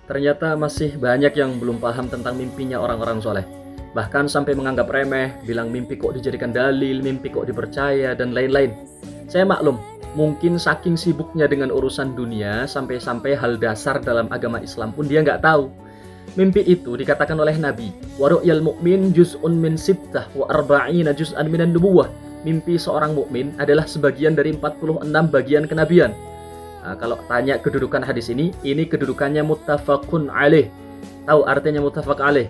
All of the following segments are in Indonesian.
Ternyata masih banyak yang belum paham tentang mimpinya orang-orang soleh. Bahkan sampai menganggap remeh, bilang mimpi kok dijadikan dalil, mimpi kok dipercaya, dan lain-lain. Saya maklum, mungkin saking sibuknya dengan urusan dunia, sampai-sampai hal dasar dalam agama Islam pun dia nggak tahu. Mimpi itu dikatakan oleh Nabi, wa ru'yal mu'min juz'un min sittah wa arba'ina juz'an minan nubuwah. Mimpi seorang mukmin adalah sebagian dari 46 bagian kenabian. Nah, kalau tanya kedudukan hadis ini kedudukannya muttafaqun alaih. Tahu artinya muttafaq alaih?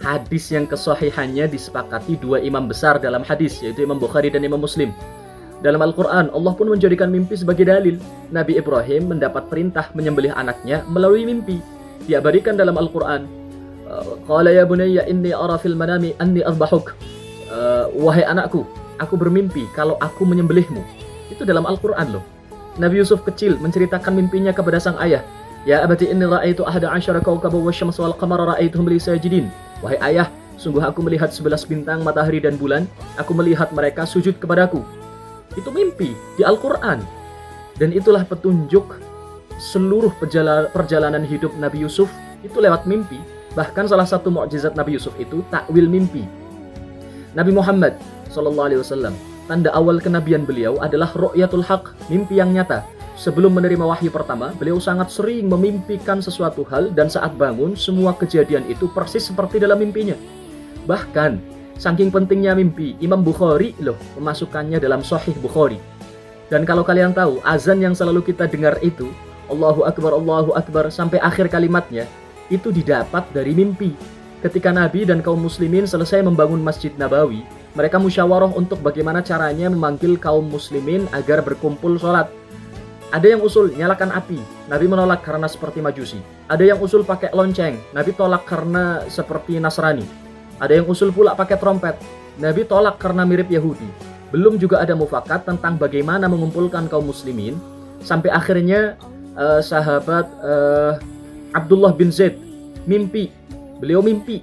Hadis yang kesahihannya disepakati dua imam besar dalam hadis, yaitu Imam Bukhari dan Imam Muslim. Dalam Al-Quran, Allah pun menjadikan mimpi sebagai dalil. Nabi Ibrahim mendapat perintah menyembelih anaknya melalui mimpi. Diabadikan dalam Al-Quran. Qala ya bunayya inni ara fil manami anni adbahuk. Wahai anakku, aku bermimpi kalau aku menyembelihmu. Itu dalam Al-Quran loh. Nabi Yusuf kecil menceritakan mimpinya kepada sang ayah. Ya abati inni ra'aitu ahada asyara kawkaban wasyamsa wal qamara ra'aituhum li sajidin. Wahai ayah, sungguh aku melihat 11 bintang, matahari dan bulan. Aku melihat mereka sujud kepadaku. Itu mimpi di Al-Quran. Dan itulah petunjuk seluruh perjalanan hidup Nabi Yusuf itu lewat mimpi. Bahkan salah satu mukjizat Nabi Yusuf itu takwil mimpi. Nabi Muhammad SAW, tanda awal kenabian beliau adalah ru'yatul haq, mimpi yang nyata. Sebelum menerima wahyu pertama, beliau sangat sering memimpikan sesuatu hal dan saat bangun, semua kejadian itu persis seperti dalam mimpinya. Bahkan, saking pentingnya mimpi, Imam Bukhari loh memasukkannya dalam Sahih Bukhari. Dan kalau kalian tahu, azan yang selalu kita dengar itu, Allahu Akbar, sampai akhir kalimatnya, itu didapat dari mimpi. Ketika Nabi dan kaum muslimin selesai membangun Masjid Nabawi, mereka musyawarah untuk bagaimana caranya memanggil kaum muslimin agar berkumpul sholat. Ada yang usul nyalakan api, Nabi menolak karena seperti Majusi. Ada yang usul pakai lonceng, Nabi tolak karena seperti Nasrani. Ada yang usul pula pakai trompet, Nabi tolak karena mirip Yahudi. Belum juga ada mufakat tentang bagaimana mengumpulkan kaum muslimin. Sampai akhirnya sahabat Abdullah bin Zaid mimpi. Beliau mimpi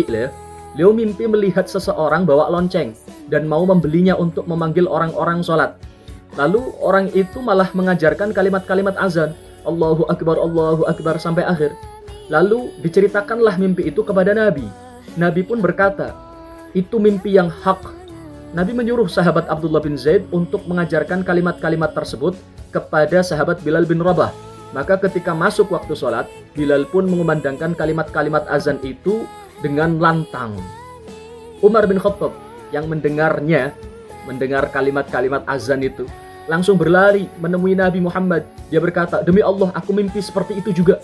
lah ya. Beliau mimpi melihat seseorang bawa lonceng dan mau membelinya untuk memanggil orang-orang sholat. Lalu orang itu malah mengajarkan kalimat-kalimat azan, Allahu Akbar sampai akhir. Lalu diceritakanlah mimpi itu kepada Nabi. Nabi pun berkata, itu mimpi yang hak. Nabi menyuruh sahabat Abdullah bin Zaid untuk mengajarkan kalimat-kalimat tersebut kepada sahabat Bilal bin Rabah. Maka ketika masuk waktu sholat, Bilal pun mengumandangkan kalimat-kalimat azan itu dengan lantang. Umar bin Khattab yang mendengar kalimat-kalimat azan itu, langsung berlari menemui Nabi Muhammad. Dia berkata, demi Allah aku mimpi seperti itu juga.